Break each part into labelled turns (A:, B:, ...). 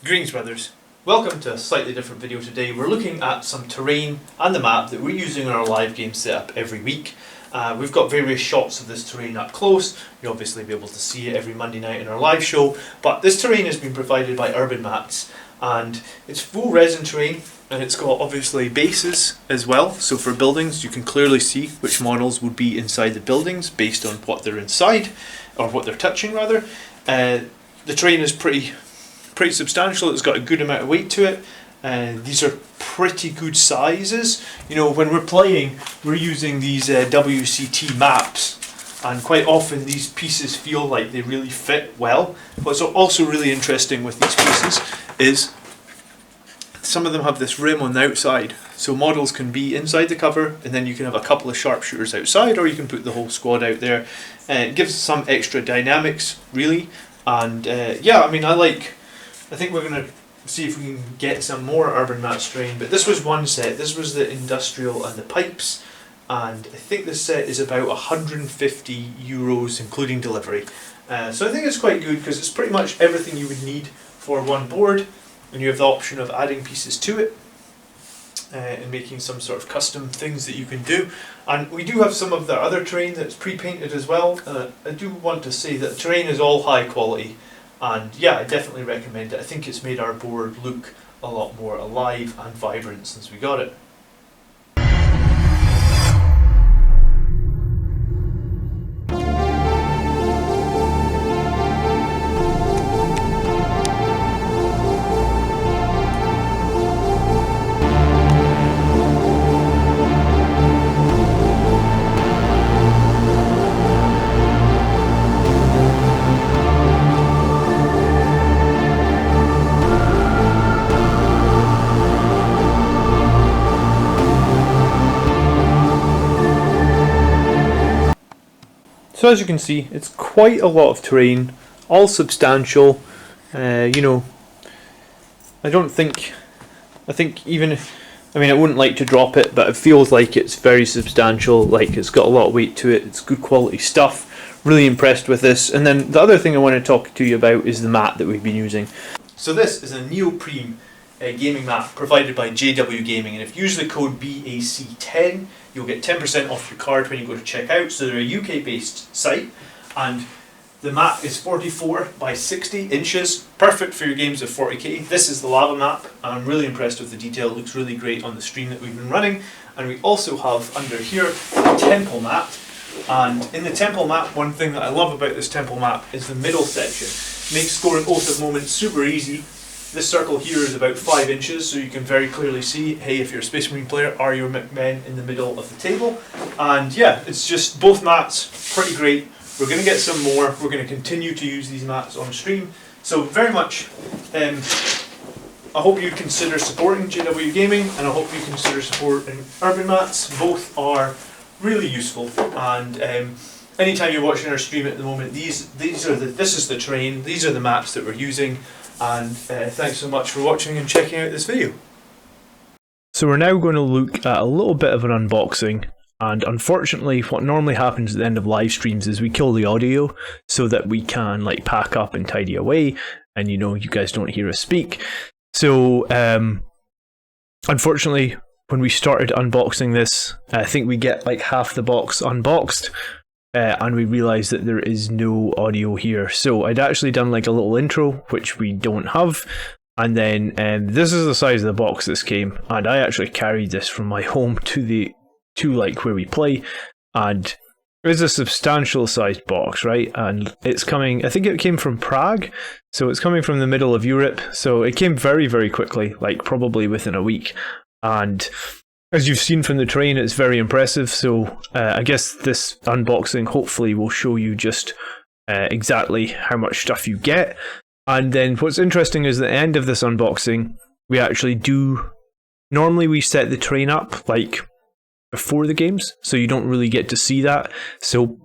A: Greetings brothers, welcome to a slightly different video today. We're looking at some terrain and the map that we're using in our live game setup every week. We've got various shots of this terrain up close. You'll obviously be able to see it every Monday night in our live show, but this terrain has been provided by Urban Matz and it's full resin terrain and it's got obviously bases as well, so for buildings you can clearly see which models would be inside the buildings based on what they're inside, or what they're touching rather. The terrain is pretty substantial. It's got a good amount of weight to it. These are pretty good sizes. You know, when we're playing, we're using these WCT maps, and quite often these pieces feel like they really fit well. What's also really interesting with these pieces is some of them have this rim on the outside, so models can be inside the cover and then you can have a couple of sharpshooters outside, or you can put the whole squad out there. It gives some extra dynamics really, and yeah, I mean, I think we're going to see if we can get some more Urban Mat terrain, but this was one set. This was the industrial and the pipes, and I think this set is about €150 including delivery. So I think it's quite good because it's pretty much everything you would need for one board, and you have the option of adding pieces to it and making some sort of custom things that you can do. And we do have some of the other terrain that's pre-painted as well. I do want to say that the terrain is all high quality. And yeah, I definitely recommend it. I think it's made our board look a lot more alive and vibrant since we got it. So as you can see, it's quite a lot of terrain, all substantial. You know, I think even if, I mean, I wouldn't like to drop it, but it feels like it's very substantial, like it's got a lot of weight to it, it's good quality stuff. Really impressed with this. And then the other thing I want to talk to you about is the mat that we've been using. So this is a neoprene gaming mat provided by JWGaming, and if you use the code BAC10 you'll get 10% off your card when you go to checkout. So they're a UK based site, and the mat is 44 by 60 inches, perfect for your games of 40k. This is the lava map, and I'm really impressed with the detail. It looks really great on the stream that we've been running. And we also have under here a temple mat, and in the temple map, one thing that I love about this temple map is the middle section. Makes scoring oath at the moment super easy. This circle here is about 5 inches, so you can very clearly see, hey, if you're a Space Marine player, are your men in the middle of the table? And yeah, it's just both mats, pretty great. We're going to get some more. We're going to continue to use these mats on stream. So very much, I hope you consider supporting JW Gaming, and I hope you consider supporting Urban Mats. Both are really useful, and anytime you're watching our stream at the moment, this is the terrain, these are the maps that we're using. And thanks so much for watching and checking out this video. So we're now going to look at a little bit of an unboxing, and unfortunately what normally happens at the end of live streams is we kill the audio so that we can like pack up and tidy away, and you know, you guys don't hear us speak. So unfortunately when we started unboxing this, I think we get like half the box unboxed. And we realised that there is no audio here. So I'd actually done like a little intro, which we don't have. And then this is the size of the box this came. And I actually carried this from my home to like where we play. And it was a substantial sized box, right? And it's coming, I think it came from Prague. So it's coming from the middle of Europe. So it came very, very quickly, like probably within a week. And as you've seen from the terrain, it's very impressive, so I guess this unboxing hopefully will show you just exactly how much stuff you get. And then what's interesting is at the end of this unboxing, we actually do, normally we set the terrain up like before the games, so you don't really get to see that. So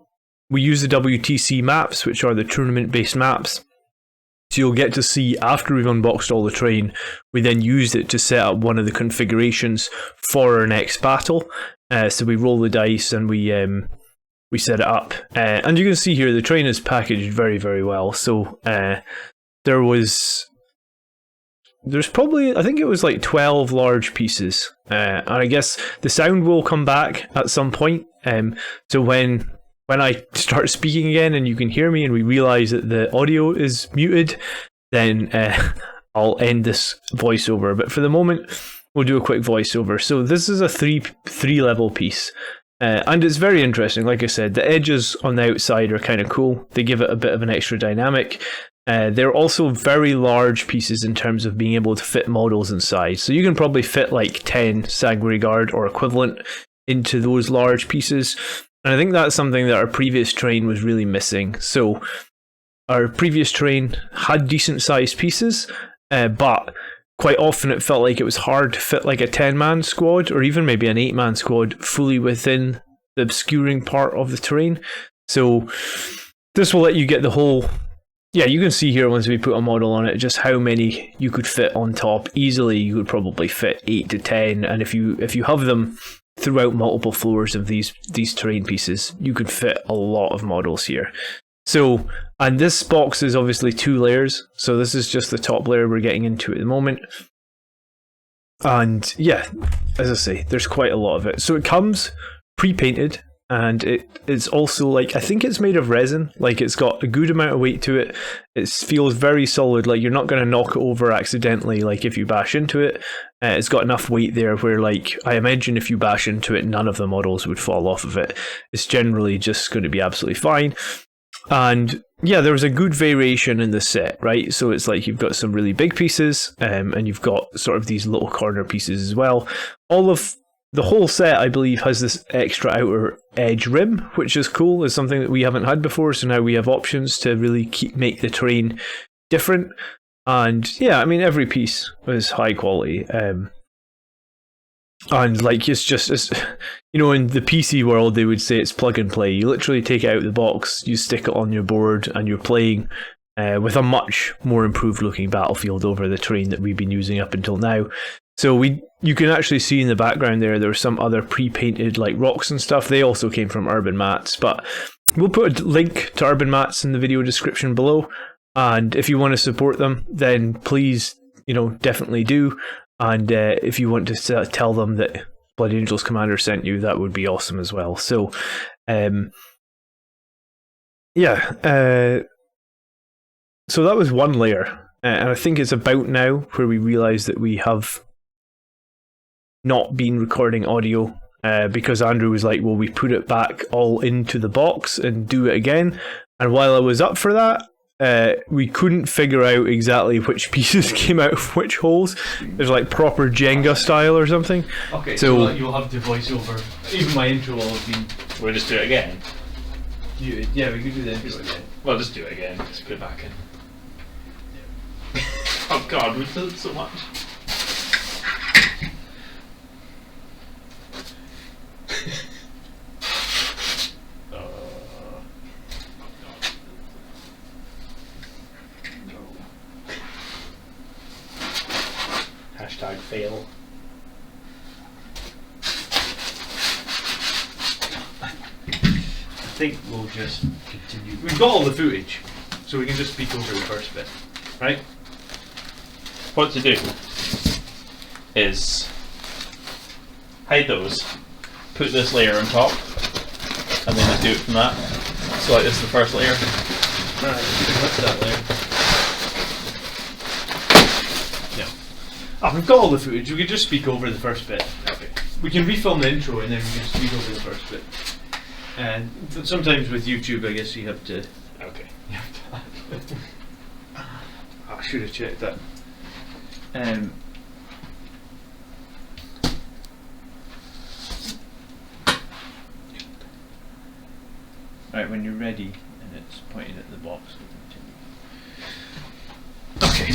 A: we use the WTC maps, which are the tournament based maps. So you'll get to see after we've unboxed all the terrain, we then use it to set up one of the configurations for our next battle. So we roll the dice and we set it up. And you can see here the terrain is packaged very, very well. So there was there's probably, I think it was like 12 large pieces, and I guess the sound will come back at some point. So when I start speaking again and you can hear me and we realize that the audio is muted, then I'll end this voiceover. But for the moment, we'll do a quick voiceover. So this is a three level piece. And it's very interesting. Like I said, the edges on the outside are kind of cool. They give it a bit of an extra dynamic. They're also very large pieces in terms of being able to fit models inside. So you can probably fit like 10 Sagwari Guard or equivalent into those large pieces. And I think that's something that our previous terrain was really missing. So our previous terrain had decent sized pieces, but quite often it felt like it was hard to fit like a 10-man squad or even maybe an 8-man squad fully within the obscuring part of the terrain. So this will let you get the whole... Yeah, you can see here once we put a model on it just how many you could fit on top. Easily you could probably fit 8 to 10, and if you have them throughout multiple floors of these terrain pieces, you could fit a lot of models here. So, and this box is obviously 2 layers, so this is just the top layer we're getting into at the moment. And yeah, as I say, there's quite a lot of it. So it comes pre-painted, and it's also like, I think it's made of resin, like it's got a good amount of weight to it. It feels very solid, like you're not going to knock it over accidentally like if you bash into it. It's got enough weight there where, like, I imagine if you bash into it, none of the models would fall off of it. It's generally just going to be absolutely fine. And yeah, there was a good variation in the set, right? So it's like you've got some really big pieces, and you've got sort of these little corner pieces as well. All of the whole set, I believe, has this extra outer edge rim, which is cool. It's something that we haven't had before, so now we have options to really make the terrain different. And yeah, I mean, every piece was high quality. And like, it's you know, in the PC world, they would say it's plug and play. You literally take it out of the box, you stick it on your board, and you're playing with a much more improved looking battlefield over the terrain that we've been using up until now. So you can actually see in the background there were some other pre-painted like rocks and stuff. They also came from Urban Mats, but we'll put a link to Urban Mats in the video description below. And if you want to support them, then please, you know, definitely do. And if you want to tell them that Blood Angels Commander sent you, that would be awesome as well. So, yeah. So that was one layer. And I think it's about now where we realise that we have not been recording audio, because Andrew was like, well, we put it back all into the box and do it again. And while I was up for that, we couldn't figure out exactly which pieces came out of which holes. There's like proper Jenga style or something.
B: Okay,
A: so
B: you'll have to voice over. Even my intro will have been.
C: We'll just do it again.
B: Yeah, we could do the intro again.
C: Well, just do it again. Just put it back in. Oh God, we've done so much. Hashtag fail.
B: I think we'll just continue. We've got all the footage, so we can just speak over the first bit, right?
C: What to do is hide those, put this layer on top, and then just do it from that. So like this is the first layer.
B: Right, what's that layer? Yeah. Ah, we've got all the footage, we could just speak over the first bit.
C: Okay.
B: We can refilm the intro and then we can speak over the first bit. And sometimes with YouTube, I guess you have to...
C: Okay.
B: I should have checked that. Right, when you're ready and it's pointed at the box, we'll continue. Okay.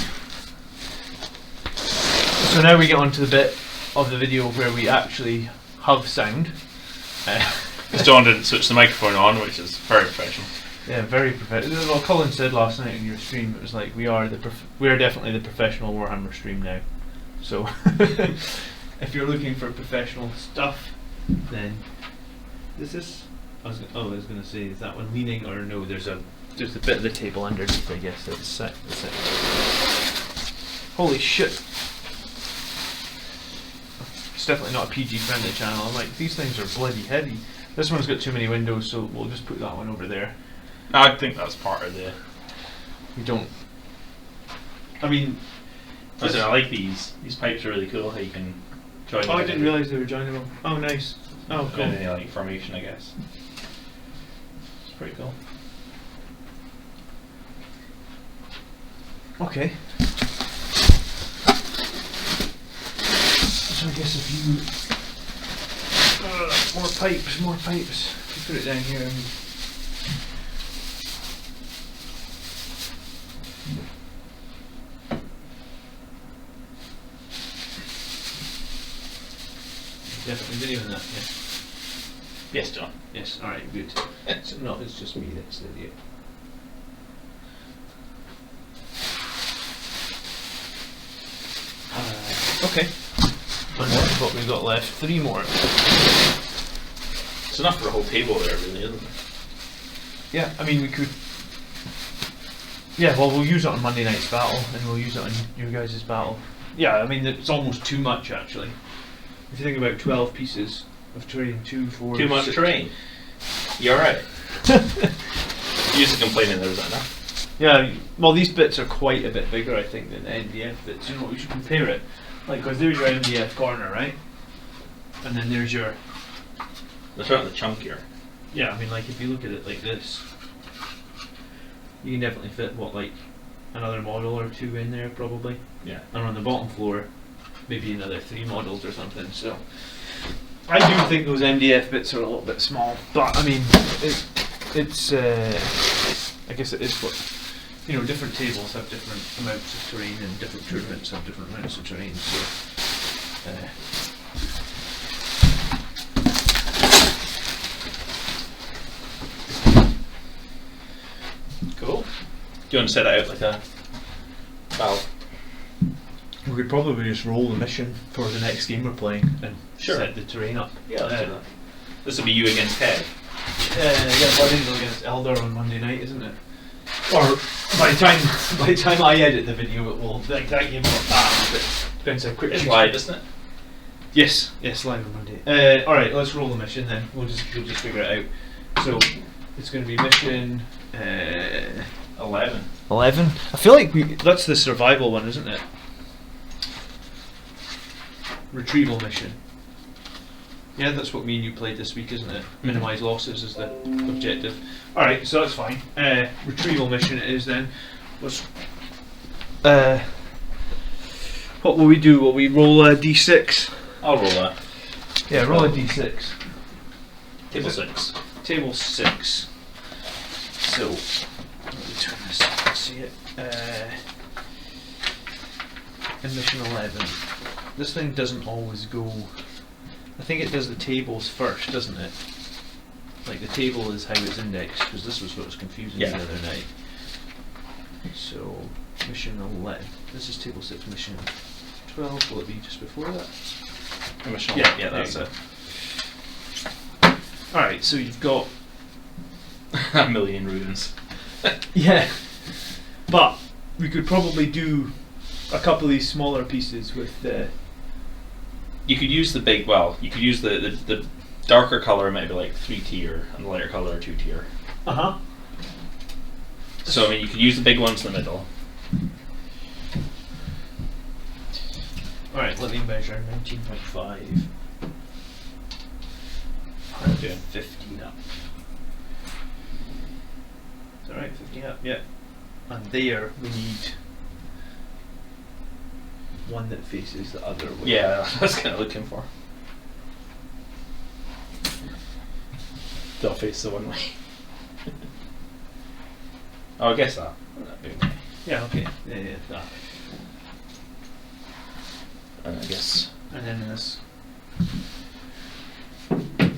B: So now we get on to the bit of the video where we actually have sound.
C: Because John didn't switch the microphone on, which is very professional.
B: Yeah, very professional. Well, Colin said last night in your stream, it was like we are definitely the professional Warhammer stream now. So if you're looking for professional stuff, then this is. I was going to say, is that one leaning or no? There's a bit of the table underneath, I guess. That's set. Holy shit. It's definitely not a PG friendly channel. I'm like, these things are bloody heavy. This one's got too many windows, so we'll just put that one over there.
C: I think that's part of the.
B: We don't. I mean,
C: Listen, I like these. These pipes are really cool. How you can join.
B: oh, I didn't realise they were joinable. Oh, nice. Oh, cool.
C: Any like formation, I guess. It's pretty cool.
B: Okay. So I guess if you more pipes. If you put it down here. Definitely videoing that, yes.
C: Yes, John.
B: Yes, alright, good. So, no, it's just me that's the idiot. Okay. And that's what we've got left. 3 more.
C: It's enough for a whole table there, really, isn't it?
B: Yeah, I mean, we could. Yeah, well, we'll use it on Monday night's battle, and we'll use it on your guys' battle. Yeah, I mean, it's almost too much, actually. If you think about 12 pieces of terrain, 2, 4,
C: Too much
B: 6.
C: terrain. You're right. You used to complain that there was that enough.
B: Yeah, well, these bits are quite a bit bigger, I think, than the NDF bits. You know, we should compare it. Like, because there's your MDF corner, right? And then there's your.
C: They're certainly chunkier.
B: Yeah, I mean, like, if you look at it like this, you can definitely fit, what, like, another model or 2 in there, probably.
C: Yeah.
B: And on the bottom floor, maybe another 3 models or something, so. I do think those MDF bits are a little bit small, but, I mean, it's, I guess it is what. You know, different tables have different amounts of terrain, and different tournaments have different amounts of terrain. So,
C: Cool. Do you want to set it out like a valve?
B: we could probably just roll the mission for the next game we're playing and
C: Sure.
B: set the terrain up.
C: Yeah, let's do that. This will be you against Ted.
B: Yeah, Budding's against Elder on Monday night, isn't it? Or by the time I edit the video, it will that game will pass. But depends how quick.
C: It's live, isn't it?
B: Yes, live on Monday. All right, let's roll the mission then. We'll just figure it out. So it's going to be mission
C: 11.
B: 11. I feel like that's the survival one, isn't it? Retrieval mission. Yeah, that's what me and you played this week, isn't it? Minimise losses is the objective. Alright, so that's fine. Retrieval mission it is then. Let's, what will we do? Will we roll a d6?
C: I'll roll that.
B: Yeah, roll a d6.
C: Table 6.
B: Table 6. So, let me turn this up and see it. In mission 11. This thing doesn't always go. I think it does the tables first, doesn't it? Like the table is how it's indexed, because this was what was confusing me the other night. So, mission 11. This is table 6, mission 12. Will it be just before that?
C: Mission
B: Yeah,
C: 11. Yeah, that's it.
B: Alright, so you've got.
C: A million runes.
B: Yeah. But we could probably do a couple of these smaller pieces with the.
C: You could use the big, well, you could use the darker colour, maybe like 3 tier, and the lighter colour 2 tier.
B: Uh-huh.
C: So, I mean, you could use the big ones in the middle.
B: Alright, let me measure 19.5.
C: I'm doing
B: 15 up. Is that right? 15 up? Yeah. And there we need one that faces the other way.
C: Yeah, I was kind of looking for. They'll face the one way. Oh, I guess that. That'd be okay.
B: Yeah, okay. Yeah, that.
C: And I guess.
B: And then this. In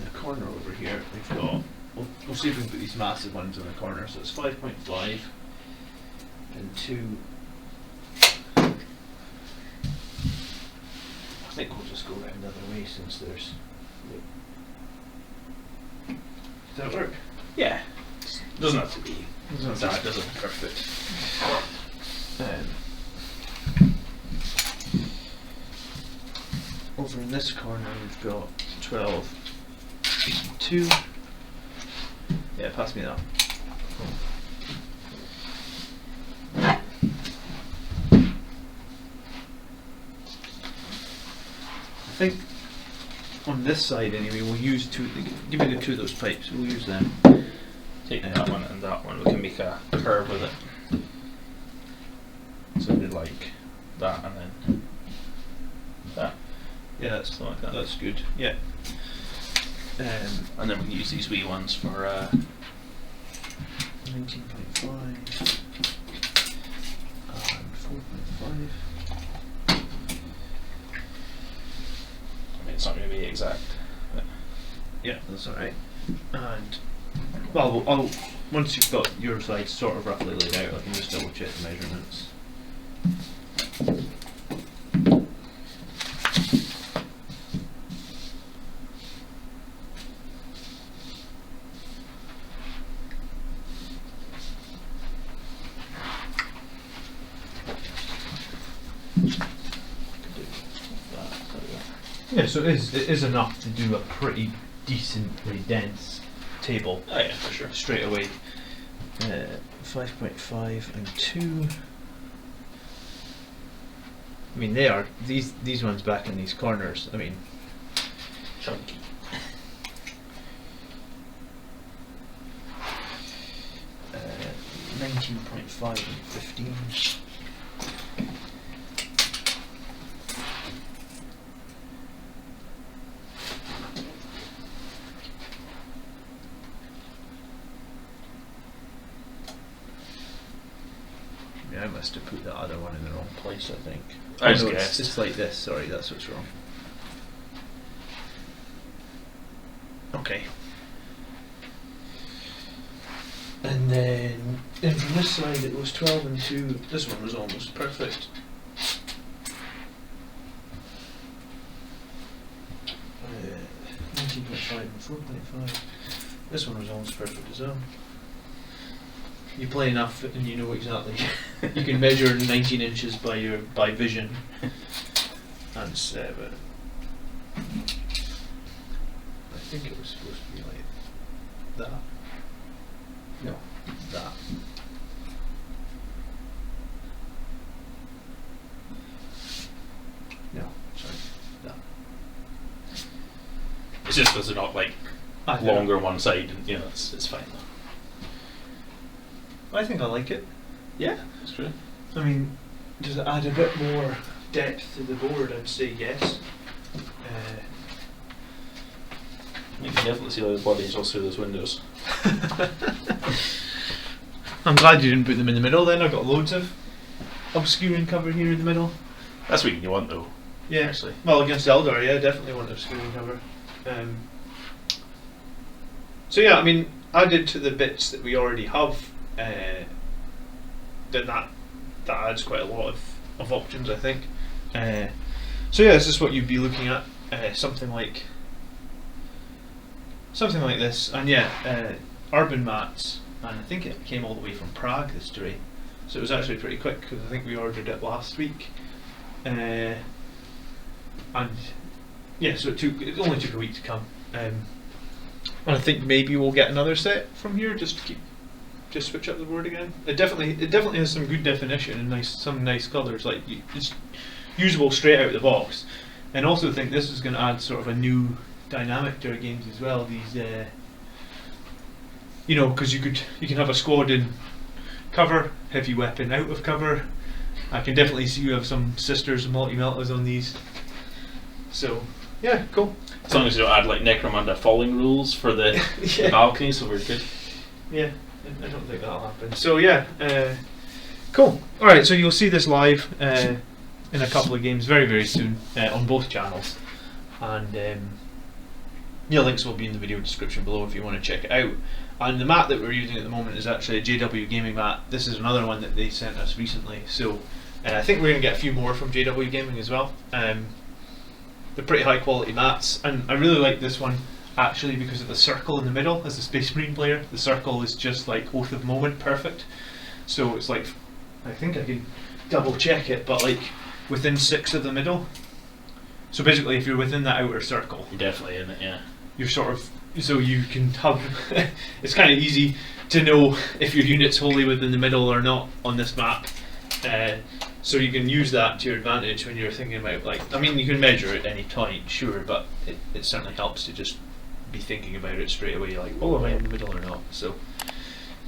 B: the corner over here, we've got. We'll see if we can put these massive ones in the corner. So it's 5.5 and 2. I think we'll just go round the other way since there's. Does that work?
C: Yeah. Doesn't have to be.
B: Doesn't have to
C: That doesn't be perfect.
B: over in this corner we've got 12, 2. Yeah, pass me that. I think on this side anyway, we'll use two. Give me the two of those pipes. We'll use them.
C: Take that one and that one. We can make a curve with it. So we like that and then that.
B: Yeah, that's
C: Something like that.
B: That's good. Yeah.
C: And then we can use these wee ones for
B: 19.5 and 4.5.
C: I mean, it's not going to be exact. But
B: Yeah, that's all right. And well, I'll once you've got your side sort of roughly laid out, I can just double check the measurements. Yeah, so it is enough to do a pretty decently dense table.
C: oh yeah, for sure.
B: Straight away. 5.5 and 2. I mean, they are these ones back in these corners. I mean,
C: Chunky.
B: uh, 19.5 and 15. I must have put the other one in the wrong place, I think.
C: I just
B: no,
C: guessed.
B: it's like this, sorry, that's what's wrong. Okay. And then from this side it was 12 and 2. This one was almost perfect. 19.5 and 4.5. This one was almost perfect as well. You play enough and you know exactly. You can measure 19 inches by vision. And 7. I think it was supposed to be like that. No, that. No, sorry, that.
C: It's just because they're not like
B: I don't know.
C: longer one side, and you know, it's fine though.
B: I think I like it.
C: Yeah, that's true.
B: I mean, does it add a bit more depth to the board? I'd say yes.
C: You can definitely see all the bodies all through those windows.
B: I'm glad you didn't put them in the middle then. I've got loads of obscuring cover here in the middle.
C: That's what you want though.
B: Yeah,
C: Actually.
B: well, against Eldar, yeah, definitely want obscuring cover. So yeah, I mean, added to the bits that we already have, that adds quite a lot of options, I think. So yeah, this is what you'd be looking at, something like this, and yeah, urban mats, and I think it came all the way from Prague, this tray, so it was actually pretty quick because I think we ordered it last week, and yeah, so it only took a week to come, and I think maybe we'll get another set from here just to switch up the board again. It definitely has some good definition and some nice colours, like it's usable straight out of the box, and also think this is going to add sort of a new dynamic to our games as well. These, you know, because you can have a squad in cover, heavy weapon out of cover. I can definitely see you have some sisters and multi-meltas on these. So yeah, cool.
C: As long as you don't add like Necromunda falling rules for the,
B: Yeah.
C: the balcony, so we're good.
B: Yeah, I don't think that'll happen. So yeah, cool. All right, so you'll see this live in a couple of games very, very soon on both channels, and yeah, links will be in the video description below if you want to check it out. And the mat that we're using at the moment is actually a JWGaming mat. This is another one that they sent us recently, so I think we're going to get a few more from JW Gaming as well. They're pretty high quality mats, and I really like this one actually because of the circle in the middle. As a Space Marine player, the circle is just like Oath of Moment perfect. So it's like, I think I can double check it, but like within 6 of the middle. So basically, if you're within that outer circle,
C: You're definitely in it, yeah.
B: you're sort of, so you can have, it's kind of easy to know if your unit's wholly within the middle or not on this map. So you can use that to your advantage when you're thinking about, like, I mean, you can measure at any point, sure, but it certainly helps to just be thinking about it straight away, like, oh, am I in the middle or not? So,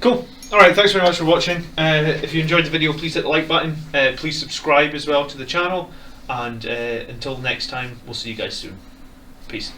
B: cool. Alright, thanks very much for watching. If you enjoyed the video, please hit the like button. Please subscribe as well to the channel. And until next time, we'll see you guys soon. Peace.